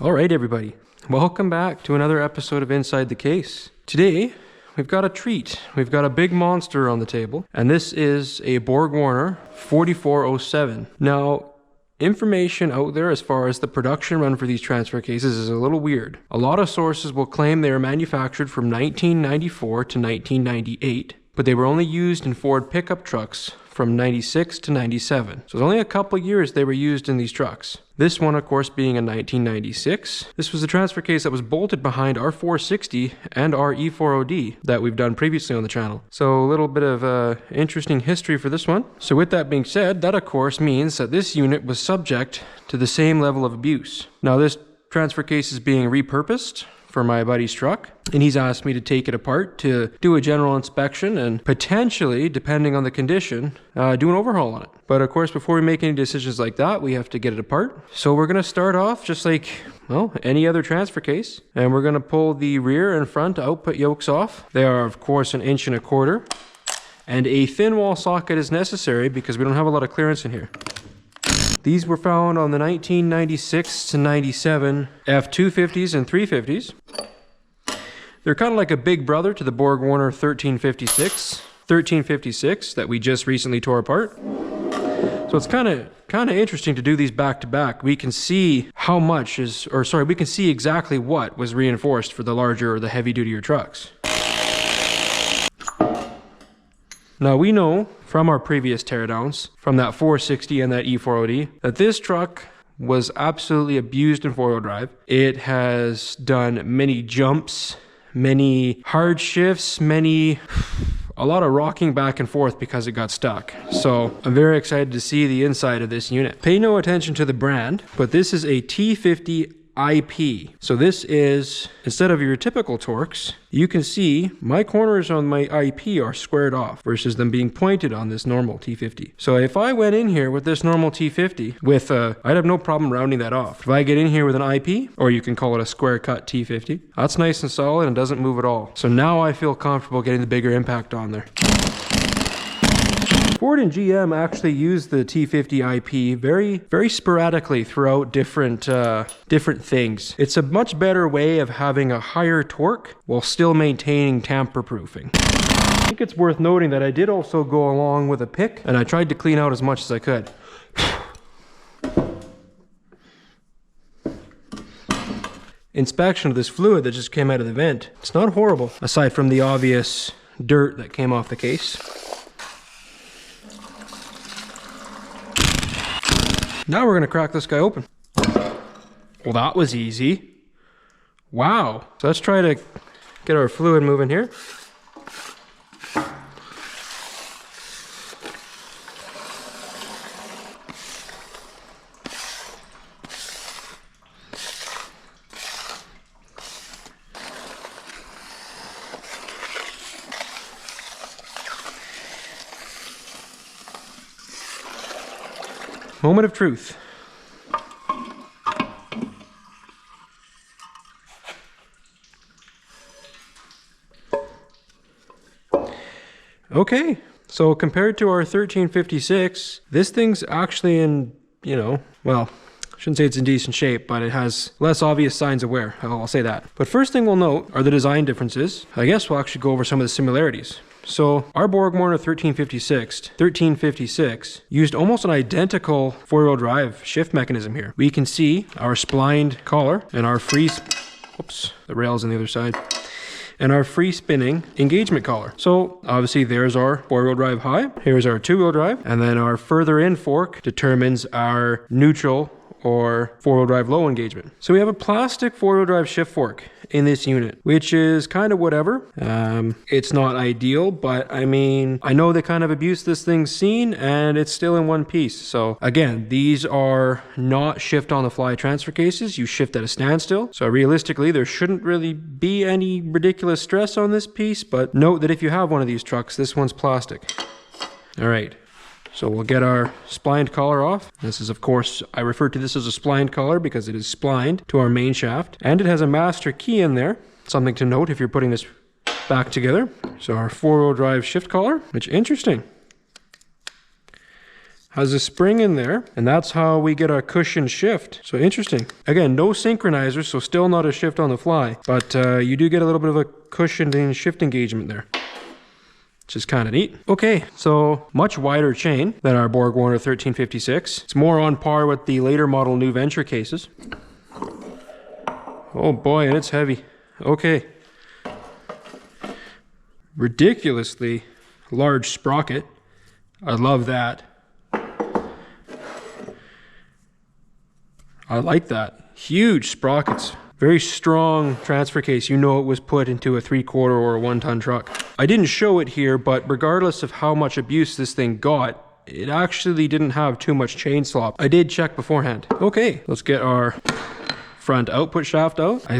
Alright everybody, welcome back to another episode of Inside the Case. Today, we've got a treat. We've got a big monster on the table, and this is a BorgWarner 4407. Now, information out there as far as the production run for these transfer cases is a little weird. A lot of sources will claim they were manufactured from 1994 to 1998, but they were only used in Ford pickup trucks from 96 to 97. So it's only a couple years they were used in these trucks. This one, of course, being in 1996. This was the transfer case that was bolted behind our 460 and our E40D that we've done previously on the channel. So a little bit of interesting history for this one. So with that being said, that of course means that this unit was subject to the same level of abuse. Now this transfer case is being repurposed for my buddy's truck, and he's asked me to take it apart to do a general inspection and potentially, depending on the condition, do an overhaul on it. But of course, before we make any decisions like that, we have to get it apart. So we're going to start off just like, well, any other transfer case, and we're going to pull the rear and front output yokes off. They are, of course, 1.25 inches, and a thin wall socket is necessary because we don't have a lot of clearance in here. These were found on the 1996 to 97 F250s and 350s. They're kind of like a big brother to the BorgWarner 1356 that we just recently tore apart. So it's kind of interesting to do these back to back. We can see how much is, or sorry, we can see exactly what was reinforced for the larger or the heavy duty trucks. Now we know from our previous teardowns, from that 460 and that E40D, that this truck was absolutely abused in four-wheel drive. It has done many jumps, many hard shifts, a lot of rocking back and forth because it got stuck. So I'm very excited to see the inside of this unit. Pay no attention to the brand, but this is a T50 IP. So this is, instead of your typical torques, you can see my corners on my IP are squared off versus them being pointed on this normal T50. So if I went in here with this normal T50 with I'd have no problem rounding that off. If I get in here with an IP, or you can call it a square cut T50, that's nice and solid and doesn't move at all. So now I feel comfortable getting the bigger impact on there. Ford and GM actually use the T50 IP very sporadically throughout different things. It's a much better way of having a higher torque while still maintaining tamper proofing. I think it's worth noting that I did also go along with a pick, and I tried to clean out as much as I could. Inspection of this fluid that just came out of the vent. It's not horrible, aside from the obvious dirt that came off the case. Now we're going to crack this guy open. Well, that was easy. Wow. So let's try to get our fluid moving here. Moment of truth. Okay, so compared to our 1356, this thing's actually in, well, I shouldn't say it's in decent shape, but it has less obvious signs of wear. I'll say that. But first thing we'll note are the design differences. I guess we'll actually go over some of the similarities. So our BorgWarner 1356 used almost an identical four-wheel drive shift mechanism here. We can see our splined collar and our oops, the rail's on the other side, and our free spinning engagement collar. So obviously there's our four-wheel drive high, here's our two-wheel drive, and then our further in fork determines our neutral or four-wheel drive low engagement. So we have a plastic four-wheel drive shift fork in this unit, which is kind of whatever. It's not ideal, but I mean, I know the kind of abuse this thing's seen, and it's still in one piece. So again, these are not shift on the fly transfer cases. You shift at a standstill. So realistically, there shouldn't really be any ridiculous stress on this piece, but note that if you have one of these trucks, this one's plastic. All right. So we'll get our splined collar off. This is, of course, I refer to this as a splined collar because it is splined to our main shaft. And it has a master key in there. Something to note if you're putting this back together. So our four-wheel drive shift collar, which interesting. has a spring in there, and that's how we get our cushion shift. So interesting. Again, no synchronizer, so still not a shift on the fly, but you do get a little bit of a cushioned in shift engagement there, which is kind of neat. Okay, so much wider chain than our BorgWarner 1356. It's more on par with the later model New Venture cases. Oh boy, and it's heavy. Okay. Ridiculously large sprocket. I love that. I like that. Huge sprockets. Very strong transfer case. You know it was put into a 3/4 or a 1-ton truck. I didn't show it here, but regardless of how much abuse this thing got, it actually didn't have too much chain slop. I did check beforehand. Okay, let's get our front output shaft out. I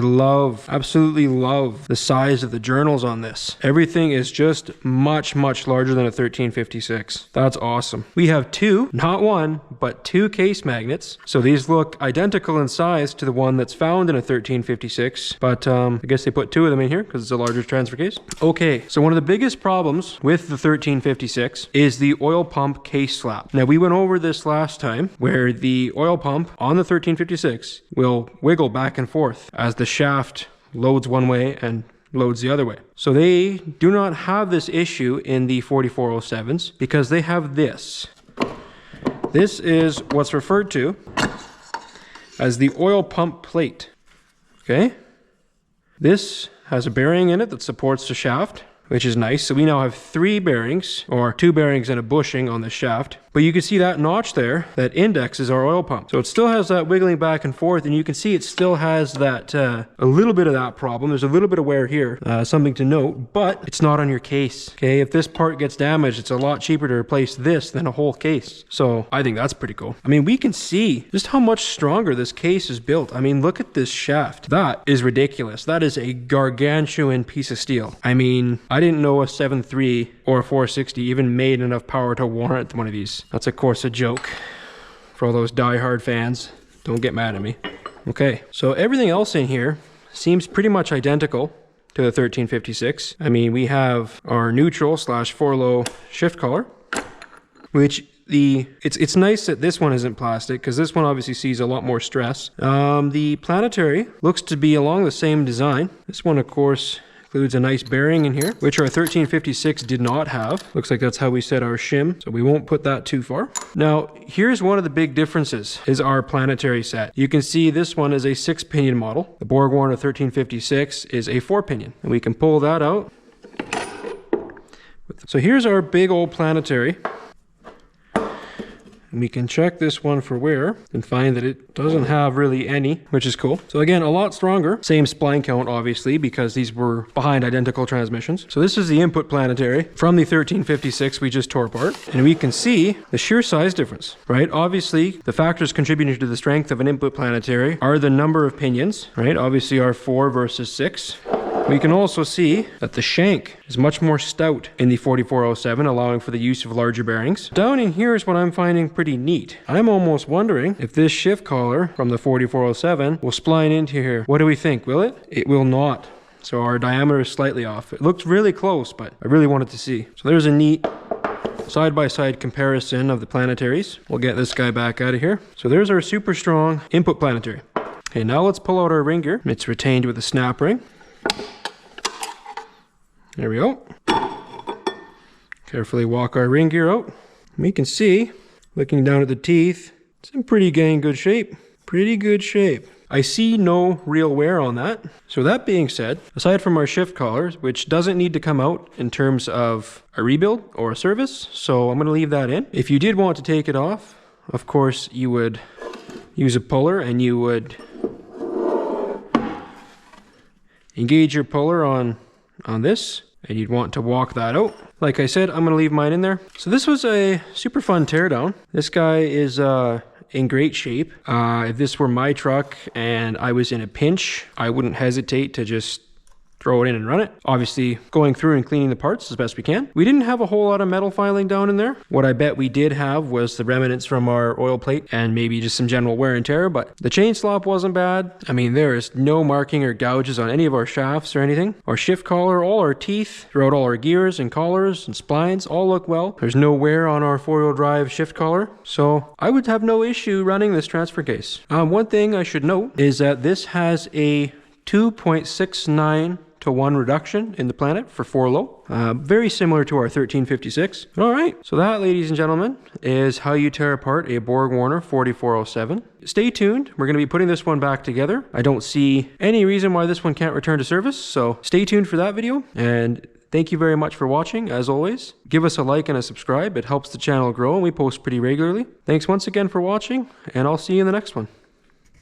absolutely love the size of the journals on this. Everything is just much larger than a 1356. That's awesome. We have two, not one, but two case magnets. So these look identical in size to the one that's found in a 1356, but I guess they put two of them in here because it's a larger transfer case. Okay, so one of the biggest problems with the 1356 is the oil pump case slap. Now we went over this last time where the oil pump on the 1356 will wiggle back and forth as the shaft loads one way and loads the other way. So they do not have this issue in the 4407s because they have this. This is what's referred to as the oil pump plate. Okay? This has a bearing in it that supports the shaft, which is nice. So we now have 3 bearings, or 2 bearings and a bushing on the shaft. But you can see that notch there, that indexes our oil pump. So it still has that wiggling back and forth, and you can see it still has that, a little bit of that problem. There's a little bit of wear here, something to note, but it's not on your case. Okay, if this part gets damaged, it's a lot cheaper to replace this than a whole case. So I think that's pretty cool. I mean, we can see just how much stronger this case is built. I mean, look at this shaft. That is ridiculous. That is a gargantuan piece of steel. I mean, I didn't know a 7.3 or a 460 even made enough power to warrant one of these. That's of course a joke for all those die-hard fans. Don't get mad at me. Okay, so everything else in here seems pretty much identical to the 1356. I mean, we have our neutral / 4-low shift collar, which it's nice that this one isn't plastic because this one obviously sees a lot more stress. The planetary looks to be along the same design. This one, of course, includes a nice bearing in here, which our 1356 did not have. Looks like that's how we set our shim, so we won't put that too far. Now, here's one of the big differences, is our planetary set. You can see this one is a 6-pinion model. The BorgWarner 1356 is a 4-pinion, and we can pull that out. So here's our big old planetary. And we can check this one for wear and find that it doesn't have really any, which is cool. So again, a lot stronger. Same spline count, obviously, because these were behind identical transmissions. So this is the input planetary from the 1356 we just tore apart. And we can see the sheer size difference, right? Obviously, the factors contributing to the strength of an input planetary are the number of pinions, right? Obviously, our 4 versus 6. We can also see that the shank is much more stout in the 4407, allowing for the use of larger bearings. Down in here is what I'm finding pretty neat. I'm almost wondering if this shift collar from the 4407 will spline into here. What do we think? Will it? It will not. So our diameter is slightly off. It looks really close, but I really wanted to see. So there's a neat side-by-side comparison of the planetaries. We'll get this guy back out of here. So there's our super strong input planetary. Okay, now let's pull out our ring gear. It's retained with a snap ring. There we go. Carefully walk our ring gear out. We can see, looking down at the teeth, it's in pretty dang good shape. Pretty good shape. I see no real wear on that. So that being said, aside from our shift collars, which doesn't need to come out in terms of a rebuild or a service, so I'm going to leave that in. If you did want to take it off, of course you would use a puller and you would engage your puller on this, and you'd want to walk that out. Like I said, I'm going to leave mine in there. So this was a super fun teardown. This guy is in great shape. If this were my truck and I was in a pinch, I wouldn't hesitate to just throw it in and run it. Obviously, going through and cleaning the parts as best we can. We didn't have a whole lot of metal filing down in there. What I bet we did have was the remnants from our oil plate and maybe just some general wear and tear, but the chain slop wasn't bad. I mean, there is no marking or gouges on any of our shafts or anything. Our shift collar, all our teeth throughout all our gears and collars and splines all look well. There's no wear on our four-wheel drive shift collar, so I would have no issue running this transfer case. One thing I should note is that this has a 2.69 to 1 reduction in the Planet for 4 low. Very similar to our 1356. All right, so that, ladies and gentlemen, is how you tear apart a BorgWarner 4407. Stay tuned. We're going to be putting this one back together. I don't see any reason why this one can't return to service, so stay tuned for that video. And thank you very much for watching. As always, give us a like and a subscribe. It helps the channel grow, and we post pretty regularly. Thanks once again for watching, and I'll see you in the next one.